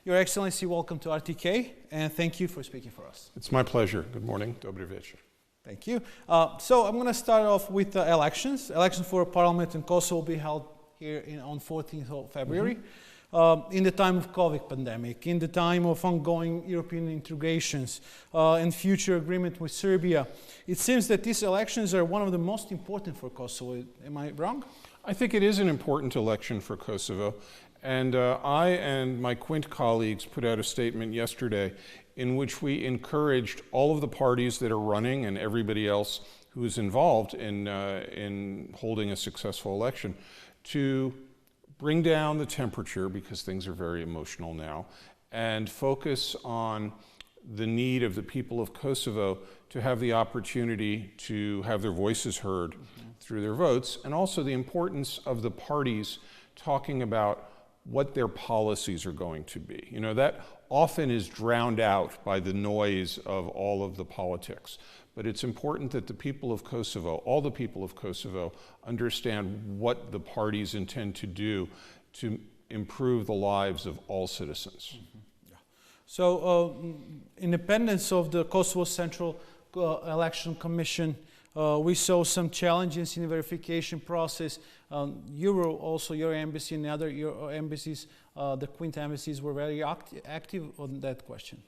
Your Excellency, welcome to RTK, and thank you for speaking for us. It's my pleasure. Good morning. Dobry večer. Thank you. So I'm going to start off with the elections. Elections for Parliament in Kosovo will be held here on 14th of February. In the time of COVID pandemic, in the time of ongoing European integrations and future agreement with Serbia, it seems that these elections are one of the most important for Kosovo. Am I wrong? I think it is an important election for Kosovo. And I and my Quint colleagues put out a statement yesterday in which we encouraged all of the parties that are running and everybody else who is involved in holding a successful election to bring down the temperature, because things are very emotional now, and focus on the need of the people of Kosovo to have the opportunity to have their voices heard through their votes, and also the importance of the parties talking about what their policies are going to be. You know, that often is drowned out by the noise of all of the politics. But it's important that the people of Kosovo, all the people of Kosovo, understand what the parties intend to do to improve the lives of all citizens. So, independence of the Kosovo Central Election Commission, we saw some challenges in the verification process. Your embassy and other embassies, the Quint embassies, were very active on that question.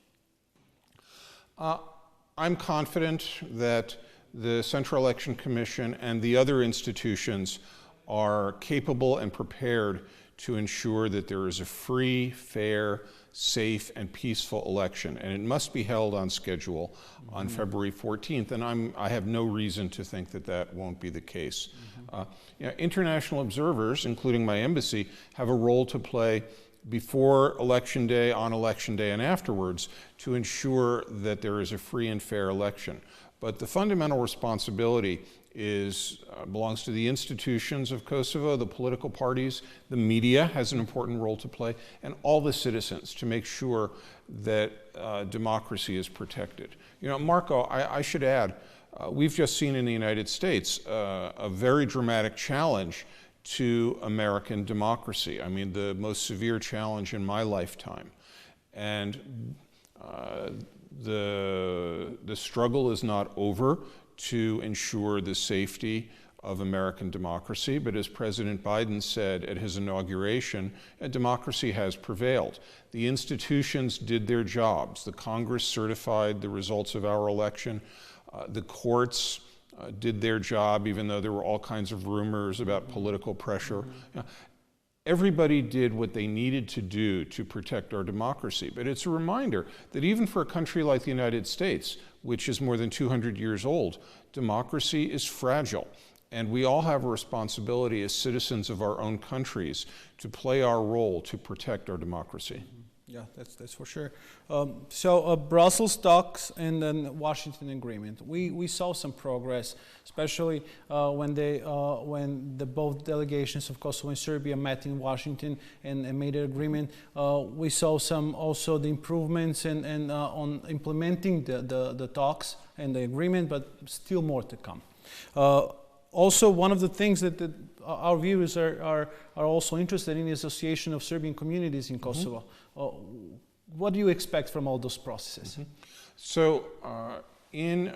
I'm confident that the Central Election Commission and the other institutions are capable and prepared to ensure that there is a free, fair, safe, and peaceful election. And it must be held on schedule on February 14th. And I have no reason to think that that won't be the case. International observers, including my embassy, have a role to play before Election Day, on Election Day, and afterwards to ensure that there is a free and fair election. But the fundamental responsibility belongs to the institutions of Kosovo, the political parties, the media has an important role to play, and all the citizens to make sure that democracy is protected. You know, Marco, I should add, we've just seen in the United States a very dramatic challenge to American democracy. I mean, the most severe challenge in my lifetime. And the struggle is not over to ensure the safety of American democracy, but as President Biden said at his inauguration, democracy has prevailed. The institutions did their jobs. The Congress certified the results of our election. The courts did their job, even though there were all kinds of rumors about political pressure. Everybody did what they needed to do to protect our democracy. But it's a reminder that even for a country like the United States, which is more than 200 years old, democracy is fragile. And we all have a responsibility as citizens of our own countries to play our role to protect our democracy. Yeah, that's for sure. So Brussels talks and then Washington agreement. We saw some progress, especially when the both delegations of Kosovo and Serbia met in Washington and made an agreement. We saw some also the improvements and on implementing the talks and the agreement, but still more to come. Also, one of the things that our viewers are also interested in the Association of Serbian Communities in Kosovo. What do you expect from all those processes? So, in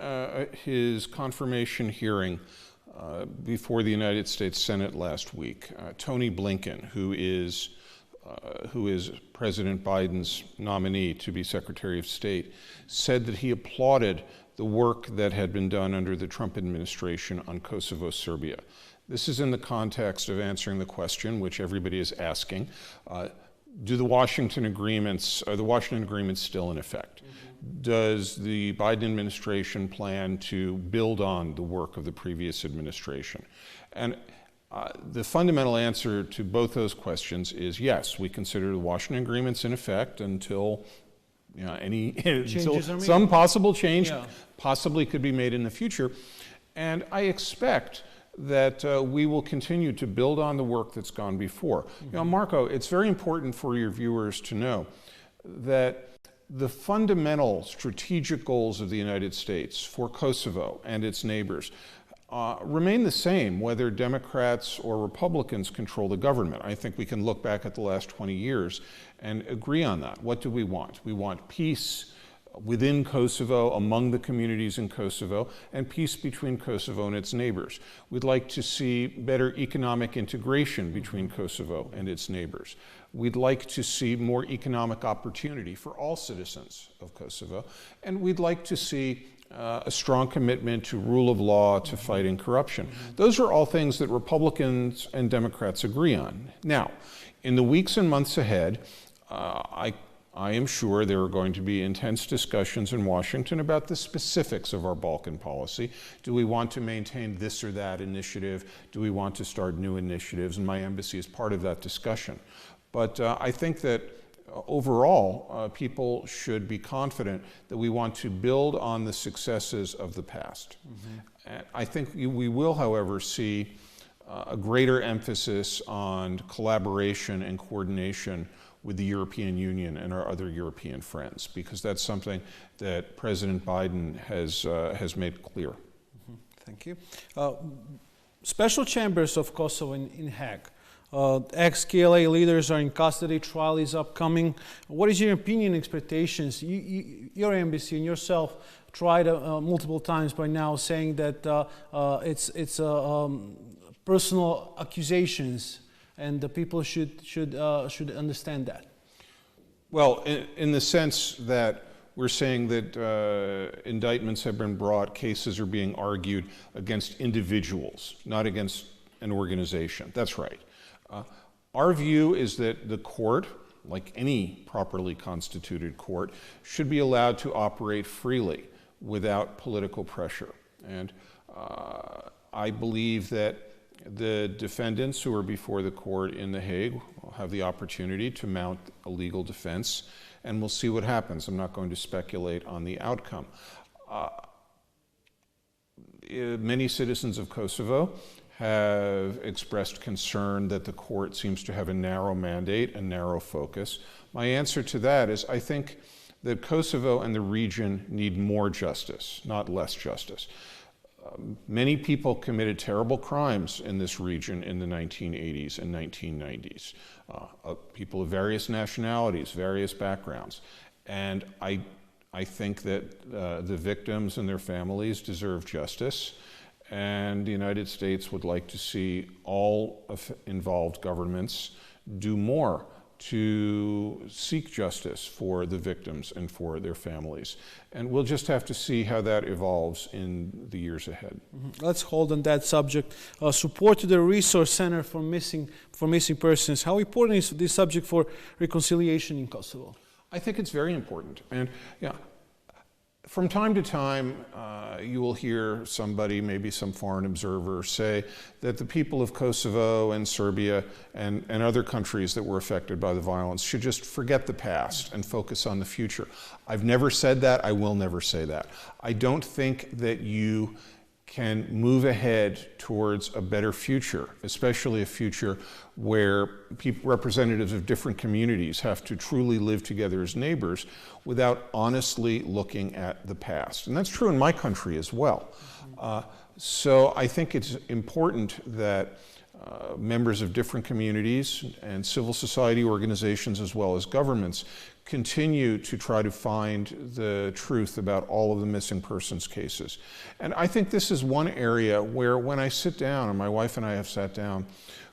his confirmation hearing before the United States Senate last week, Tony Blinken, who is President Biden's nominee to be Secretary of State, said that he applauded the work that had been done under the Trump administration on Kosovo, Serbia. This is in the context of answering the question, which everybody is asking, are the Washington agreements still in effect? Does the Biden administration plan to build on the work of the previous administration? And the fundamental answer to both those questions is yes, we consider the Washington agreements in effect until some possible change possibly could be made in the future. And I expect that we will continue to build on the work that's gone before. You know, Marco, it's very important for your viewers to know that the fundamental strategic goals of the United States for Kosovo and its neighbors remain the same whether Democrats or Republicans control the government. I think we can look back at the last 20 years and agree on that. What do we want? We want peace within Kosovo, among the communities in Kosovo, and peace between Kosovo and its neighbors. We'd like to see better economic integration between Kosovo and its neighbors. We'd like to see more economic opportunity for all citizens of Kosovo, and we'd like to see a strong commitment to rule of law, to fighting corruption. Those are all things that Republicans and Democrats agree on. Now, in the weeks and months ahead, I am sure there are going to be intense discussions in Washington about the specifics of our Balkan policy. Do we want to maintain this or that initiative? Do we want to start new initiatives? And my embassy is part of that discussion. But I think that overall, people should be confident that we want to build on the successes of the past. I think we will, however, see a greater emphasis on collaboration and coordination with the European Union and our other European friends, because that's something that President Biden has made clear. Thank you. Special chambers of Kosovo in Hague. Ex-KLA leaders are in custody. Trial is upcoming. What is your opinion, expectations? Your embassy and yourself tried multiple times by now, saying that it's personal accusations, and the people should understand that. Well, in the sense that we're saying that indictments have been brought, cases are being argued against individuals, not against an organization. That's right. Our view is that the court, like any properly constituted court, should be allowed to operate freely without political pressure. And I believe that the defendants who are before the court in The Hague will have the opportunity to mount a legal defense, and we'll see what happens. I'm not going to speculate on the outcome. Many citizens of Kosovo have expressed concern that the court seems to have a narrow mandate, a narrow focus. My answer to that is I think that Kosovo and the region need more justice, not less justice. Many people committed terrible crimes in this region in the 1980s and 1990s. People of various nationalities, various backgrounds. And I think that the victims and their families deserve justice. And the United States would like to see all involved governments do more to seek justice for the victims and for their families. And we'll just have to see how that evolves in the years ahead. Let's hold on that subject. Support to the Resource Center for Missing Persons. How important is this subject for reconciliation in Kosovo? I think it's very important. And yeah, from time to time, you will hear somebody, maybe some foreign observer, say that the people of Kosovo and Serbia and other countries that were affected by the violence should just forget the past and focus on the future. I've never said that. I will never say that. I don't think that you can move ahead towards a better future, especially a future where representatives of different communities have to truly live together as neighbors without honestly looking at the past. And that's true in my country as well. So I think it's important that members of different communities and civil society organizations as well as governments continue to try to find the truth about all of the missing persons cases. And I think this is one area where when I sit down, and my wife and I have sat down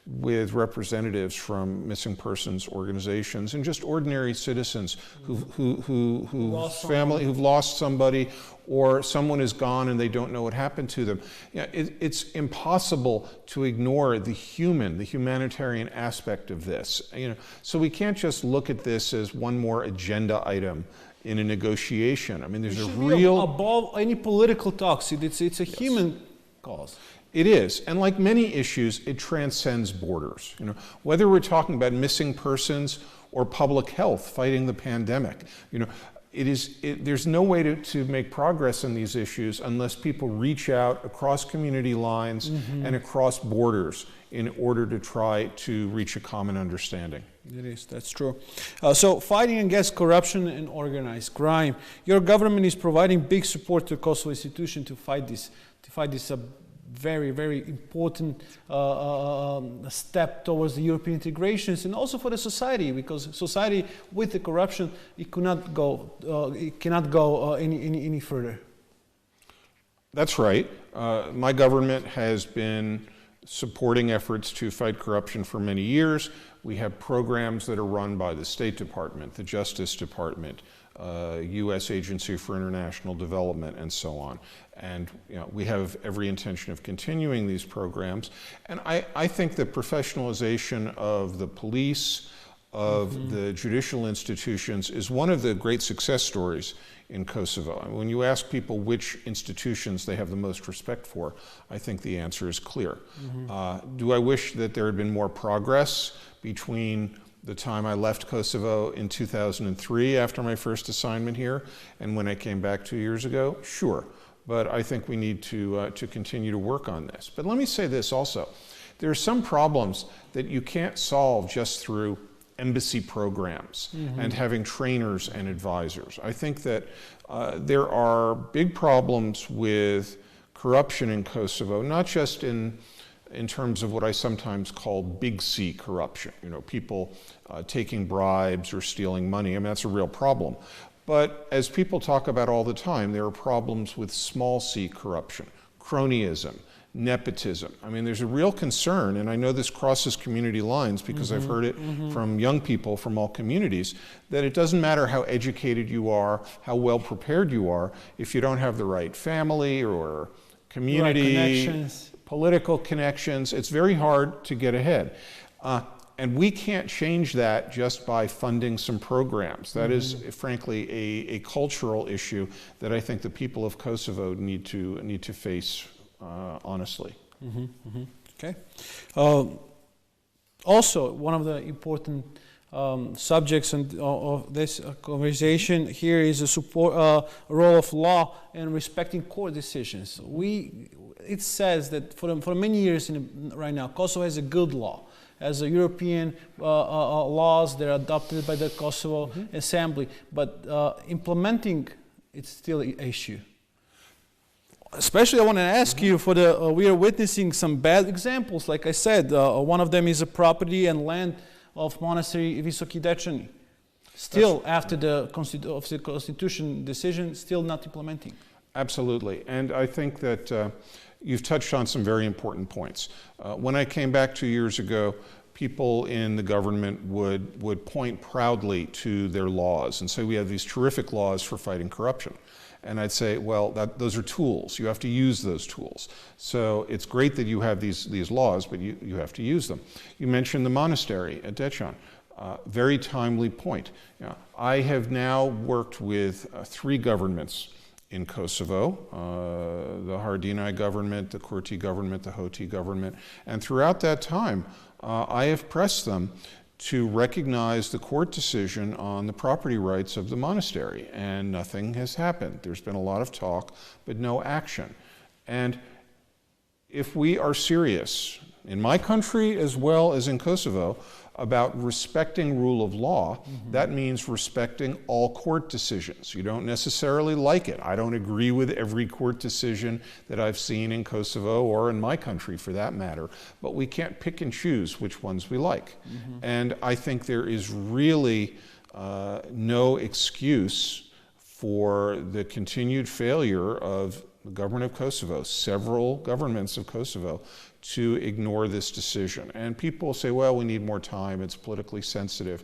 with representatives from missing persons organizations and just ordinary citizens who've lost somebody, or someone is gone and they don't know what happened to them. You know, it's impossible to ignore the humanitarian aspect of this. You know, so we can't just look at this as one more agenda item in a negotiation. I mean, there's a real above any political talks. It's a human cause. It is, and like many issues, it transcends borders. You know, whether we're talking about missing persons or public health, fighting the pandemic, you know, there's no way to make progress on these issues unless people reach out across community lines and across borders in order to try to reach a common understanding. It is, that's true. So fighting against corruption and organized crime, your government is providing big support to Kosovo institution to fight this very, very important step towards the European integrations, and also for the society, because society with the corruption, it cannot go any further. That's right. My government has been supporting efforts to fight corruption for many years. We have programs that are run by the State Department, the Justice Department, U.S. Agency for International Development, and so on. And we have every intention of continuing these programs. And I think the professionalization of the police, of the judicial institutions, is one of the great success stories in Kosovo. I mean, when you ask people which institutions they have the most respect for, I think the answer is clear. Do I wish that there had been more progress between the time I left Kosovo in 2003 after my first assignment here and when I came back 2 years ago? Sure. But I think we need to continue to work on this. But let me say this also. There are some problems that you can't solve just through embassy programs and having trainers and advisors. I think that there are big problems with corruption in Kosovo, not just in terms of what I sometimes call big C corruption, people taking bribes or stealing money. I mean, that's a real problem. But as people talk about all the time, there are problems with small c corruption, cronyism, nepotism. I mean, there's a real concern, and I know this crosses community lines because I've heard it from young people from all communities, that it doesn't matter how educated you are, how well prepared you are, if you don't have the right family or community, political connections, it's very hard to get ahead. And we can't change that just by funding some programs. That is, frankly, a cultural issue that I think the people of Kosovo need to face honestly. Okay. Also, one of the important subjects of this conversation here is the role of law and respecting court decisions. It says that for many years right now, Kosovo has a good law, as a European laws that are adopted by the Kosovo Assembly, but implementing it's still an issue. Especially, I want to ask you we are witnessing some bad examples. Like I said, one of them is a property and land of Monastery Visoki Dečani. Still, after the Constitution decision, still not implementing. Absolutely, and I think that you've touched on some very important points. When I came back 2 years ago, people in the government would point proudly to their laws and say, we have these terrific laws for fighting corruption. And I'd say, well, those are tools. You have to use those tools. So it's great that you have these laws, but you have to use them. You mentioned the monastery at Dečan. Very timely point. I have now worked with 3 governments in Kosovo, the Haradinaj government, the Kurti government, the Hoti government. And throughout that time, I have pressed them to recognize the court decision on the property rights of the monastery, and nothing has happened. There's been a lot of talk, but no action. And if we are serious, in my country as well as in Kosovo, about respecting rule of law, that means respecting all court decisions. You don't necessarily like it. I don't agree with every court decision that I've seen in Kosovo or in my country for that matter, but we can't pick and choose which ones we like. And I think there is really no excuse for the continued failure of the government of Kosovo, several governments of Kosovo, to ignore this decision. And people say, well, we need more time, it's politically sensitive.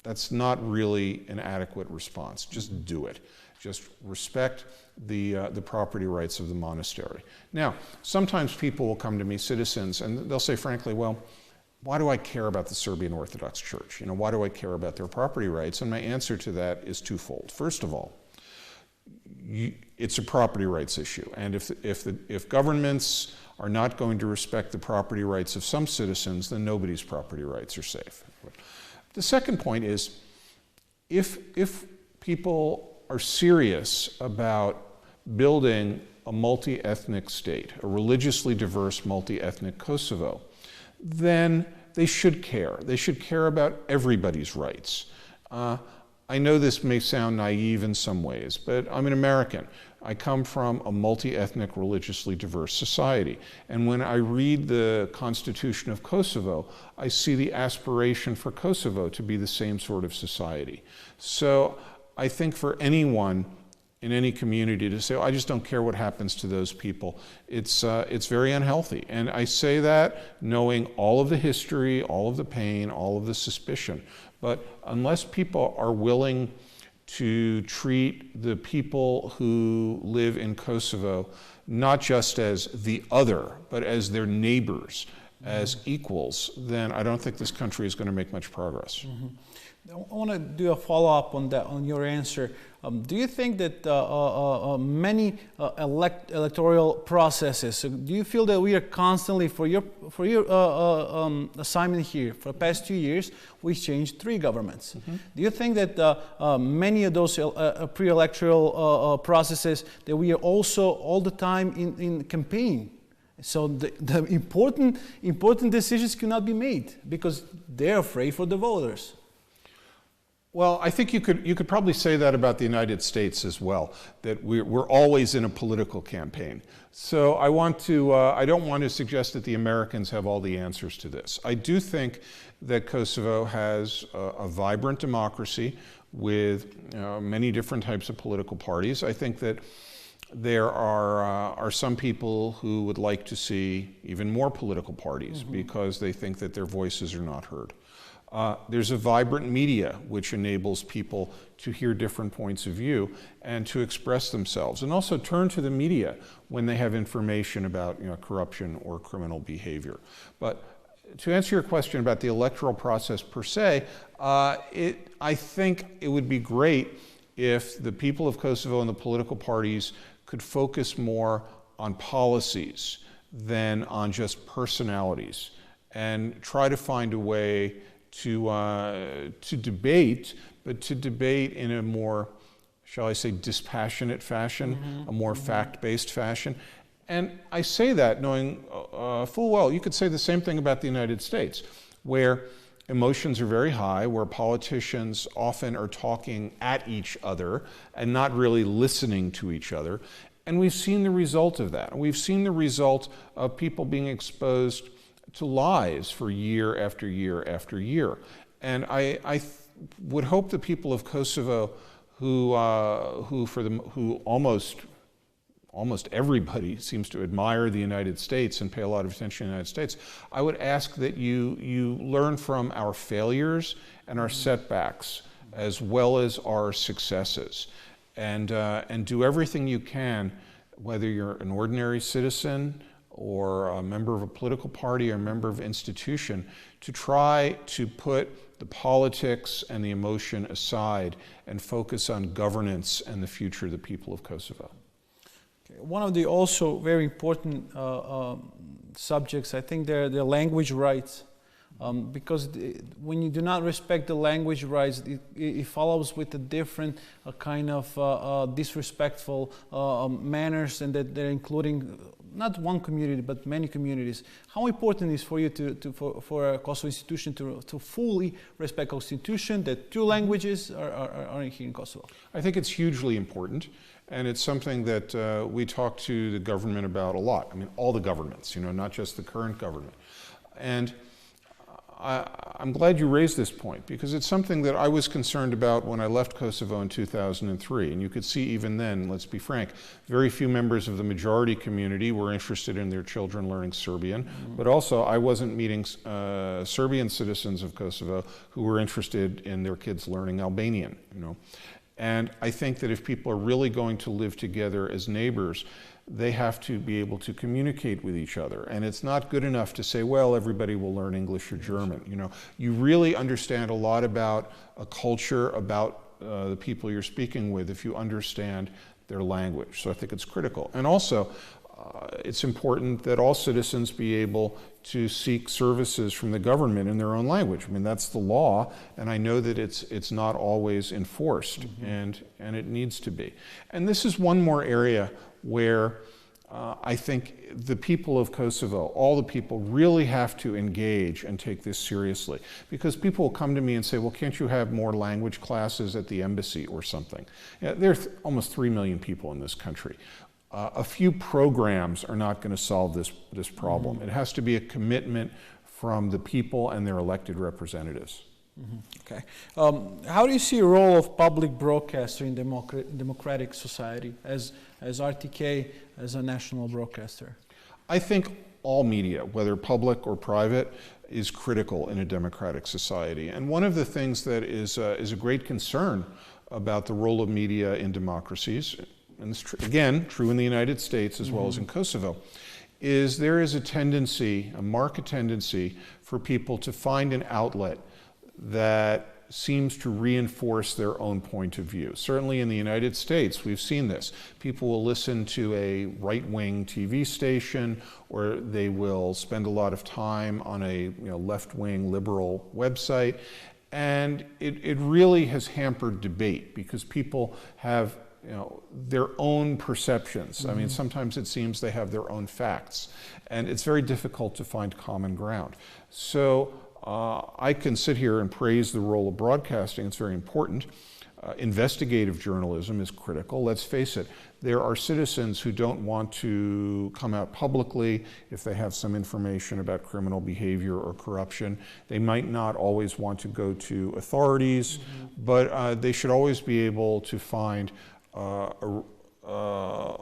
That's not really an adequate response. Just do it. Just respect the property rights of the monastery. Now, sometimes people will come to me, citizens, and they'll say, frankly, well, why do I care about the Serbian Orthodox Church? Why do I care about their property rights? And my answer to that is twofold. First of all, it's a property rights issue. And if governments are not going to respect the property rights of some citizens, then nobody's property rights are safe. The second point is, if people are serious about building a multi-ethnic state, a religiously diverse multi-ethnic Kosovo, then they should care. They should care about everybody's rights. I know this may sound naive in some ways, but I'm an American. I come from a multi-ethnic, religiously diverse society. And when I read the Constitution of Kosovo, I see the aspiration for Kosovo to be the same sort of society. So I think for anyone in any community to say, oh, I just don't care what happens to those people, it's very unhealthy. And I say that knowing all of the history, all of the pain, all of the suspicion. But unless people are willing to treat the people who live in Kosovo not just as the other, but as their neighbors, as equals, then I don't think this country is going to make much progress. I want to do a follow-up on that, on your answer. Do you think that many electoral processes, do you feel that we are constantly, for your assignment here, for the past 2 years, we changed 3 governments. Do you think that many of those pre-electoral processes, that we are also all the time in campaign? So the important decisions cannot be made because they're afraid for the voters. Well, I think you could probably say that about the United States as well, that we're always in a political campaign. So I don't want to suggest that the Americans have all the answers to this. I do think that Kosovo has a vibrant democracy with many different types of political parties. I think that there are some people who would like to see even more political parties because they think that their voices are not heard. There's a vibrant media which enables people to hear different points of view and to express themselves, and also turn to the media when they have information about corruption or criminal behavior. But to answer your question about the electoral process per se, I think it would be great if the people of Kosovo and the political parties could focus more on policies than on just personalities, and try to find a way to debate, but to debate in a more, shall I say, dispassionate fashion, a more fact-based fashion. And I say that knowing full well, you could say the same thing about the United States, where emotions are very high, where politicians often are talking at each other and not really listening to each other. And we've seen the result of that. We've seen the result of people being exposed to lies for year after year after year. And I would hope the people of Kosovo, who almost everybody seems to admire the United States and pay a lot of attention to the United States, I would ask that you learn from our failures and our setbacks as well as our successes, and do everything you can, whether you're an ordinary citizen or a member of a political party or a member of an institution, to try to put the politics and the emotion aside and focus on governance and the future of the people of Kosovo. One of the also very important subjects, I think, they're the language rights. Because when you do not respect the language rights, it follows with a different kind of disrespectful manners, and that they're including not one community but many communities. How important is for you for a Kosovo institution to fully respect Constitution, that 2 languages are here in Kosovo? I think it's hugely important, and it's something that we talk to the government about a lot. I mean, all the governments, not just the current government. And I'm glad you raised this point, because it's something that I was concerned about when I left Kosovo in 2003. And you could see even then, let's be frank, very few members of the majority community were interested in their children learning Serbian. But also, I wasn't meeting Serbian citizens of Kosovo who were interested in their kids learning Albanian. And I think that if people are really going to live together as neighbors, they have to be able to communicate with each other. And it's not good enough to say, well, everybody will learn English or German. You really understand a lot about a culture, about the people you're speaking with, if you understand their language. So I think it's critical. And also, it's important that all citizens be able to seek services from the government in their own language. I mean, that's the law, and I know that it's not always enforced, and it needs to be. And this is one more area where I think the people of Kosovo, all the people, really have to engage and take this seriously. Because people will come to me and say, well, can't you have more language classes at the embassy or something? There are almost 3 million people in this country. A few programs are not going to solve this problem. Mm-hmm. It has to be a commitment from the people and their elected representatives. Mm-hmm. Okay. How do you see the role of public broadcaster in democratic society as RTK, as a national broadcaster? I think all media, whether public or private, is critical in a democratic society. And one of the things that is a great concern about the role of media in democracies, and it's again true in the United States as well as in Kosovo, is there is a tendency, a marked tendency, for people to find an outlet that seems to reinforce their own point of view. Certainly in the United States, we've seen this. People will listen to a right-wing TV station, or they will spend a lot of time on a left-wing liberal website, and it really has hampered debate because people have their own perceptions. I mean, sometimes it seems they have their own facts, and it's very difficult to find common ground. So I can sit here and praise the role of broadcasting. It's very important. Investigative journalism is critical. Let's face it, there are citizens who don't want to come out publicly if they have some information about criminal behavior or corruption. They might not always want to go to authorities, but they should always be able to find a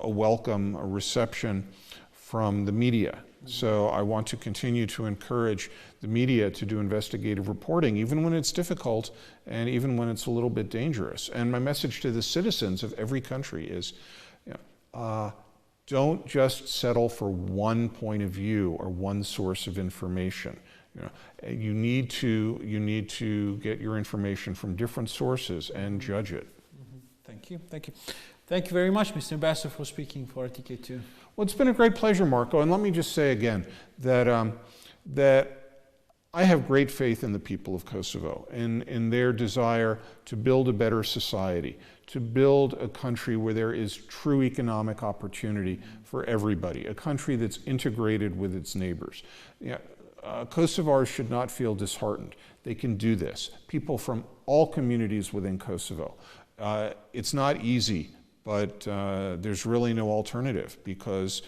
welcome, a reception from the media. So I want to continue to encourage the media to do investigative reporting, even when it's difficult and even when it's a little bit dangerous. And my message to the citizens of every country is, don't just settle for one point of view or one source of information. You need to get your information from different sources and judge it. Thank you. Thank you. Thank you very much, Mr. Ambassador, for speaking for RTK2. Well, it's been a great pleasure, Marco. And let me just say again that, that I have great faith in the people of Kosovo, in their desire to build a better society, to build a country where there is true economic opportunity for everybody, a country that's integrated with its neighbors. Kosovars should not feel disheartened. They can do this. People from all communities within Kosovo. It's not easy, but there's really no alternative, because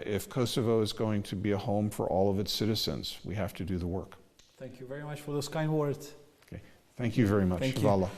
if Kosovo is going to be a home for all of its citizens, we have to do the work. Thank you very much for those kind words. Okay. Thank you very much. Thank you.